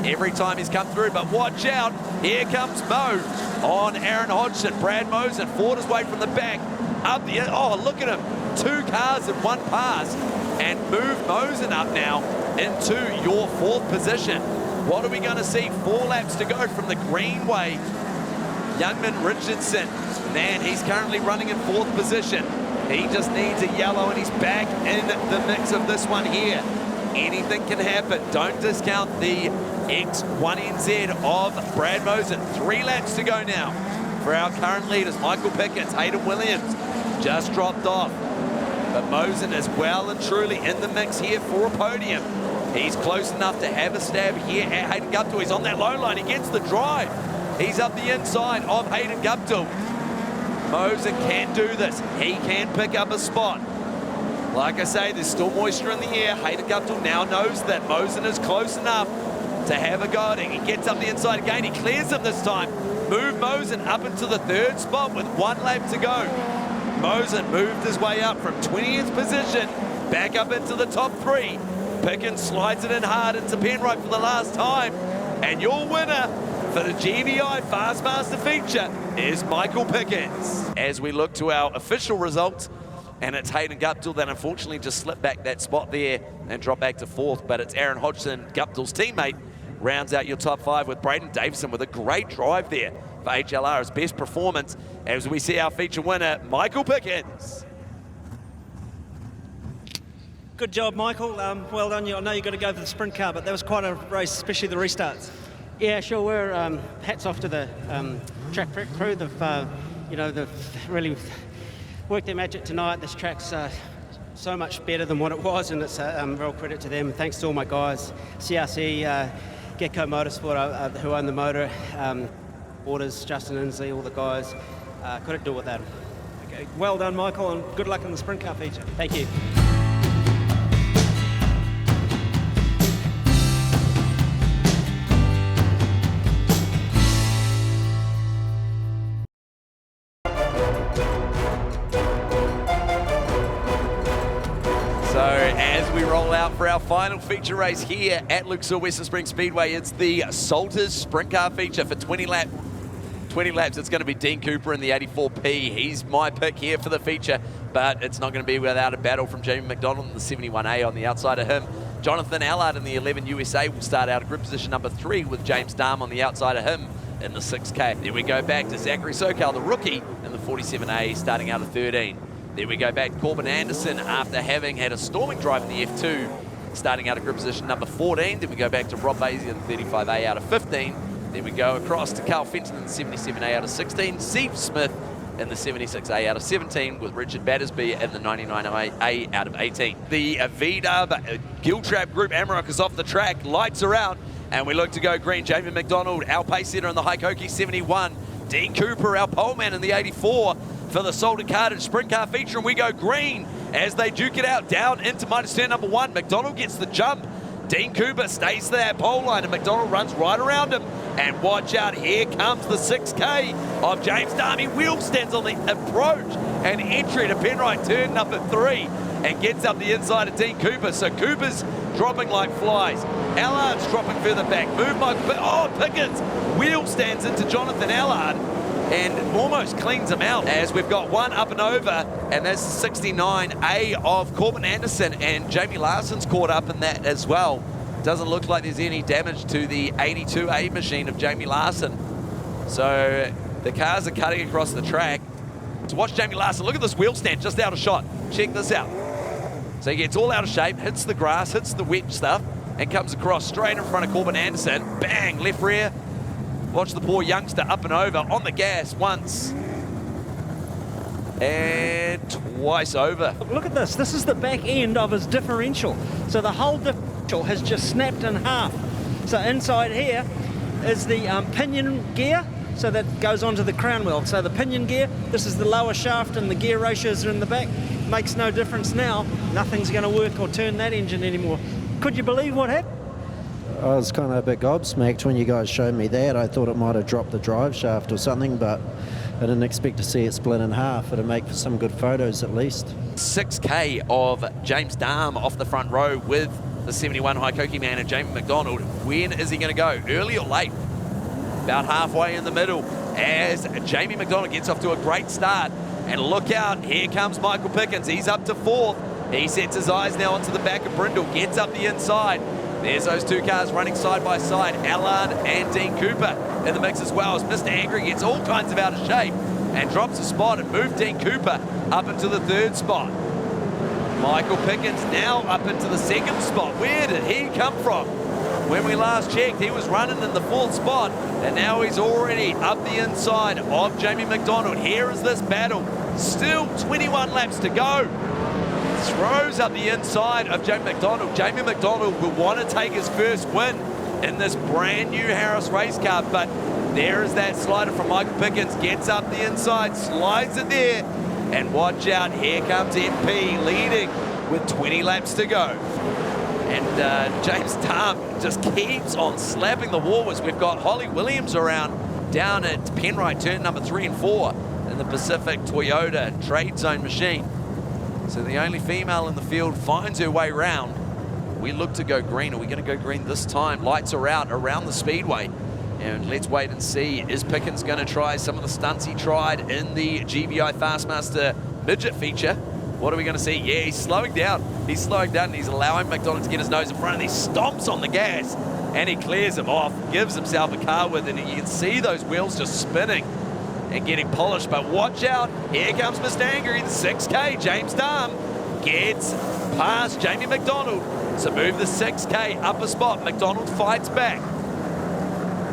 every time he's come through. But watch out, here comes Mo on Aaron Hodgson. Brad Mosen fought his way from the back up the, oh, look at him, 2 cars in 1 pass, and move Mosen up now into your 4th position. What are we going to see? 4 laps to go from the Greenway. Youngman Richardson, man, he's currently running in 4th position. He just needs a yellow and he's back in the mix of this one here. Anything can happen. Don't discount the X1NZ of Brad Mosen. 3 laps to go now for our current leaders. Michael Pickens, Hayden Williams just dropped off. But Mosen is well and truly in the mix here for a podium. He's close enough to have a stab here at Hayden Guptill. He's on that low line. He gets the drive. He's up the inside of Hayden Guptill. Mosen can do this. He can pick up a spot. Like I say, there's still moisture in the air. Hayden Guptill now knows that Mosen is close enough to have a go at it. He gets up the inside again. He clears him this time. Move Mosen up into the 3rd spot with 1 lap to go. Mosen moved his way up from 20th position back up into the top 3. Pickens slides it in hard into Penrite for the last time. And your winner for the GVI Fastmaster feature is Michael Pickens. As we look to our official results, and it's Hayden Guptill that unfortunately just slipped back that spot there and dropped back to 4th, but it's Aaron Hodgson, Guptill's teammate, rounds out your top 5 with Braden Davison with a great drive there for HLR, his best performance, as we see our feature winner, Michael Pickens. Good job, Michael. Well done. I know you've got to go for the sprint car, but that was quite a race, especially the restarts. Yeah, sure. We're hats off to the track prep crew. They've, you know, they've really worked their magic tonight. This track's so much better than what it was, and it's a real credit to them. Thanks to all my guys, CRC, Gecko Motorsport, who own the motor, Orders, Justin Inslee, all the guys. Couldn't do it without them. Okay. Well done, Michael, and good luck in the sprint car feature. Thank you. So as we roll out for our final feature race here at Lucas Oil Western Springs Speedway, it's the Salters Sprint Car feature for 20 laps. It's going to be Dean Cooper in the 84P. He's my pick here for the feature, but it's not going to be without a battle from Jamie McDonald in the 71A on the outside of him. Jonathan Allard in the 11 USA will start out at group position number 3 with James Dahm on the outside of him in the 6K. Then we go back to Zachary Sokal, the rookie, in the 47A, starting out at 13. Then we go back to Corbin Anderson after having had a storming drive in the F2, starting out at group position number 14. Then we go back to Rob Basie in the 35A out of 15. Then we go across to Carl Fenton in the 77A out of 16. Steve Smith in the 76A out of 17, with Richard Battersby in the 99A out of 18. The VW Giltrap Group Amarok is off the track. Lights are out, and we look to go green. Jamie McDonald, our pace setter in the Haikoki 71. Dean Cooper, our poleman in the 84. For the Salter Cartage Sprint Car feature, and we go green as they duke it out down into minus turn number 1. McDonald gets the jump. Dean Cooper stays to that pole line, and McDonald runs right around him. And watch out, here comes the 6K of James Dahm. Wheel stands on the approach and entry to Penrite turn number 3 and gets up the inside of Dean Cooper. So Cooper's dropping like flies. Allard's dropping further back. Move by, oh, Pickens. Wheel stands into Jonathan Allard and almost cleans him out, as we've got one up and over, and that's the 69A of Corbin Anderson, and Jamie Larson's caught up in that as well. Doesn't look like there's any damage to the 82A machine of Jamie Larson. So the cars are cutting across the track. To watch Jamie Larson, look at this wheel stand just out of shot. Check this out. So he gets all out of shape, hits the grass, hits the wet stuff, and comes across straight in front of Corbin Anderson. Bang, left rear. Watch the poor youngster up and over on the gas once and twice over. Look at this. This is the back end of his differential. So the whole differential has just snapped in half. So inside here is the pinion gear. So that goes onto the crown wheel. So the pinion gear, this is the lower shaft, and the gear ratios are in the back. Makes no difference now. Nothing's going to work or turn that engine anymore. Could you believe what happened? I was kind of a bit gobsmacked when you guys showed me that. I thought it might have dropped the drive shaft or something, but I didn't expect to see it split in half. It'd make for some good photos at least. 6K of James Dahm off the front row with the 71 Haikoki man and Jamie McDonald. When is he going to go? Early or late? About halfway in the middle as Jamie McDonald gets off to a great start. And look out, here comes Michael Pickens. He's up to 4th. He sets his eyes now onto the back of Brindle, gets up the inside. There's those two cars running side by side, Allard and Dean Cooper in the mix as well, as Mr. Angry gets all kinds of out of shape and drops a spot and moved Dean Cooper up into the 3rd spot. Michael Pickens now up into the 2nd spot. Where did he come from? When we last checked, he was running in the 4th spot, and now he's already up the inside of Jamie McDonald. Here is this battle. Still 21 laps to go. Throws up the inside of Jamie McDonald. Jamie McDonald will want to take his first win in this brand new Harris race car, but there is that slider from Michael Pickens. Gets up the inside, slides it there, and watch out, here comes MP leading with 20 laps to go. And James Darm just keeps on slapping the wall as we've got Holly Williams around down at Penrite turn number 3 and 4 in the Pacific Toyota Trade Zone machine. So the only female in the field finds her way round. We look to go green. Are we going to go green this time? Lights are out around the Speedway. And let's wait and see. Is Pickens going to try some of the stunts he tried in the GBI Fastmaster Midget feature? What are we going to see? Yeah, he's slowing down. He's slowing down and he's allowing McDonald to get his nose in front, and he stomps on the gas and he clears him off, gives himself a car with it, and you can see those wheels just spinning and getting polished. But watch out, here comes Mr. Angry, the 6K, James Darm gets past Jamie McDonald to move the 6K up a spot. McDonald fights back,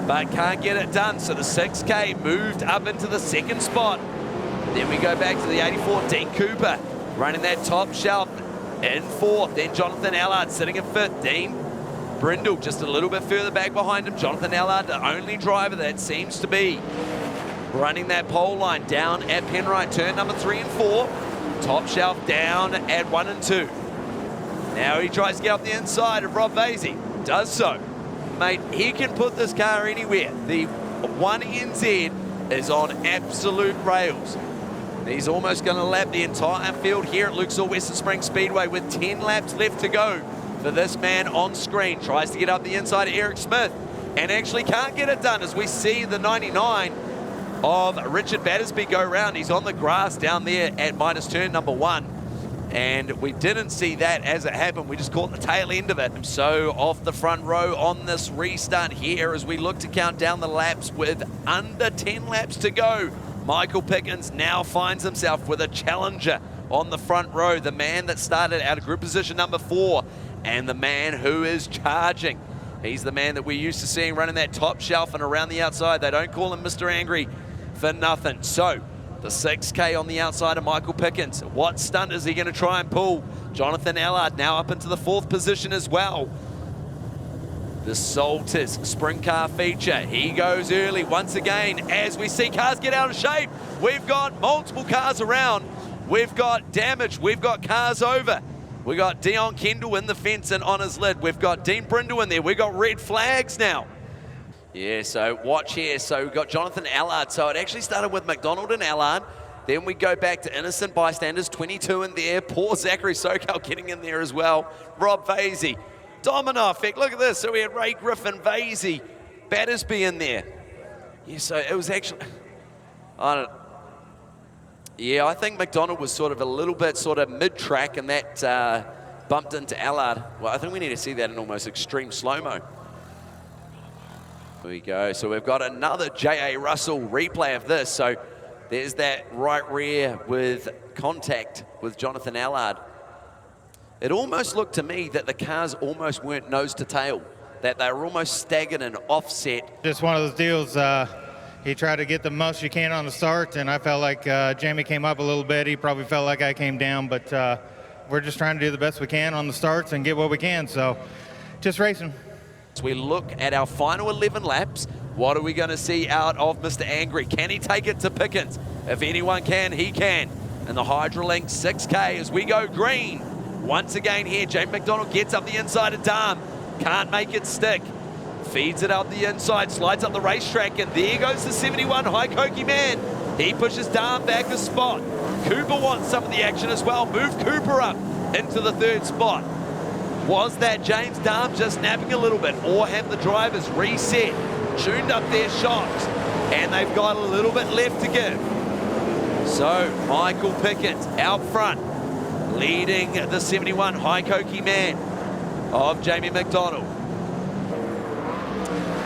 but can't get it done. So the 6K moved up into the 2nd spot. Then we go back to the 84, Dean Cooper, running that top shelf in 4th. Then Jonathan Allard sitting in 5th. Dean Brindle just a little bit further back behind him. Jonathan Allard, the only driver that seems to be running that pole line down at Penrite turn number 3 and 4. Top shelf down at 1 and 2. Now he tries to get up the inside of Rob Vasey. Does so. Mate, he can put this car anywhere. The 1NZ is on absolute rails. He's almost going to lap the entire field here at Lucas Oil Western Springs Speedway with 10 laps left to go for this man on screen. Tries to get up the inside of Eric Smith and actually can't get it done as we see the 99 of Richard Battersby go round. He's on the grass down there at minus turn number 1. And we didn't see that as it happened. We just caught the tail end of it. So off the front row on this restart here as we look to count down the laps with under 10 laps to go. Michael Pickens now finds himself with a challenger on the front row, the man that started out of group position number 4 and the man who is charging. He's the man that we're used to seeing running that top shelf and around the outside. They don't call him Mr. Angry for nothing. So the 6K on the outside of Michael Pickens. What stunt is he going to try and pull? Jonathan Allard now up into the 4th position as well. The Soltis sprint car feature. He goes early once again as we see cars get out of shape. We've got multiple cars around. We've got damage. We've got cars over. We've got Dion Kendall in the fence and on his lid. We've got Dean Brindle in there. We've got red flags now. Yeah, so watch here. So we've got Jonathan Allard. So it actually started with McDonald and Allard. Then we go back to innocent bystanders, 22 in there. Poor Zachary Sokal getting in there as well. Rob Vasey. Domino effect, look at this. So we had Ray Griffin, Vasey, Battersby in there. Yeah, so it was actually, I think McDonald was sort of a little bit sort of mid-track and that bumped into Allard. Well, I think we need to see that in almost extreme slow-mo. Here we go. So we've got another J.A. Russell replay of this. So there's that right rear with contact with Jonathan Allard. It almost looked to me that the cars almost weren't nose to tail, that they were almost staggered and offset. Just one of those deals, he tried to get the most you can on the start, and I felt like Jamie came up a little bit. He probably felt like I came down, but we're just trying to do the best we can on the starts and get what we can, so just racing. As we look at our final 11 laps, what are we going to see out of Mr. Angry? Can he take it to Pickens? If anyone can, he can. And the Hydrolink 6K as we go green. Once again here, James McDonald gets up the inside of Darm. Can't make it stick. Feeds it up the inside, slides up the racetrack, and there goes the 71 Haikoki man. He pushes Darm back a spot. Cooper wants some of the action as well. Move Cooper up into the 3rd spot. Was that James Darm just napping a little bit, or have the drivers reset, tuned up their shocks, and they've got a little bit left to give? So Michael Pickett out front, leading the 71 Haikoki man of Jamie McDonald.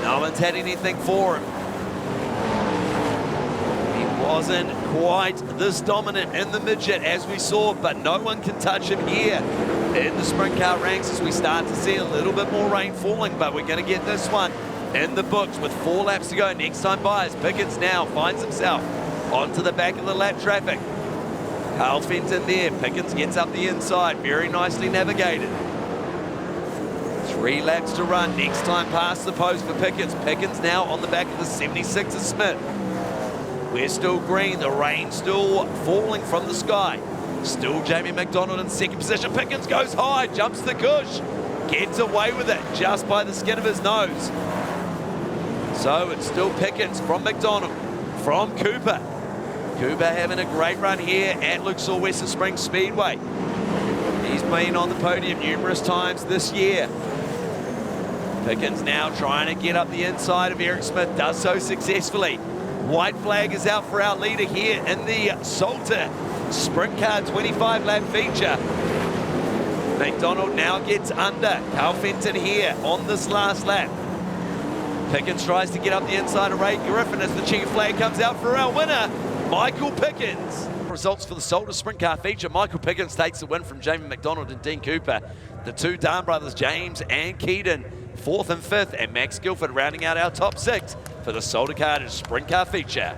No one's had anything for him. He wasn't quite this dominant in the midget as we saw, but no one can touch him here in the sprint car ranks as we start to see a little bit more rain falling, but we're going to get this one in the books with 4 laps to go. Next time by as Pickens now finds himself onto the back of the lap traffic. Carl Fenton there. Pickens gets up the inside. Very nicely navigated. 3 laps to run. Next time past the post for Pickens. Pickens now on the back of the 76 of Smith. We're still green. The rain still falling from the sky. Still Jamie McDonald in second position. Pickens goes high, jumps the cush, gets away with it just by the skin of his nose. So it's still Pickens from McDonald, from Cooper. Cooper having a great run here at Lucas Oil Western Springs Speedway. He's been on the podium numerous times this year. Pickens now trying to get up the inside of Eric Smith, does so successfully. White flag is out for our leader here in the Salter Sprint Car 25 lap feature. McDonald now gets under. Carl Fenton here on this last lap. Pickens tries to get up the inside of Ray Griffin as the checker flag comes out for our winner, Michael Pickens. Results for the Salter Sprint Car feature. Michael Pickens takes the win from Jamie McDonald and Dean Cooper. The 2 Darn brothers, James and Keaton, 4th and 5th, and Max Guilford rounding out our top 6 for the Salter Car Sprint Car feature.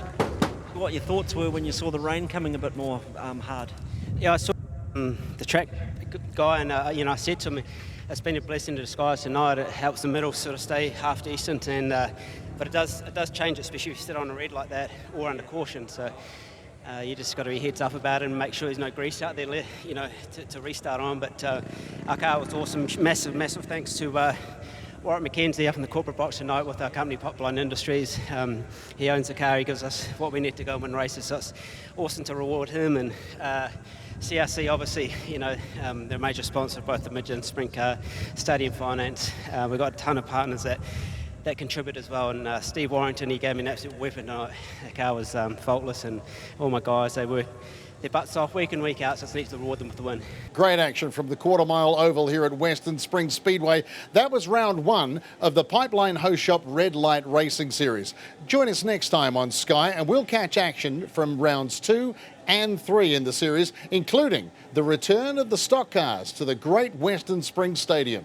What your thoughts were when you saw the rain coming a bit more hard? Yeah, I saw the track guy, and you know, I said to him, it's been a blessing in disguise tonight. It helps the middle sort of stay half decent, and but it does change, especially if you sit on a red like that or under caution. So you just got to be heads up about it and make sure there's no grease out there, you know, to restart on. But our car was awesome. Massive thanks to Warwick McKenzie up in the corporate box tonight with our company Pipeline Industries. He owns the car, he gives us what we need to go and win races, so it's awesome to reward him. And CRC, obviously, you know, they're a major sponsor of both the Midget and Sprint Car, Stadium Finance. We've got a ton of partners that contribute as well, and Steve Warrington, he gave me an absolute weapon tonight. The car was faultless, and all my guys, they were their butts off week in, week out, so it's neat to reward them with the win. Great action from the quarter-mile oval here at Western Springs Speedway. That was round 1 of the Pipeline Hose Shop Red Light Racing Series. Join us next time on Sky, and we'll catch action from rounds 2 and 3 in the series, including the return of the stock cars to the Great Western Springs Stadium.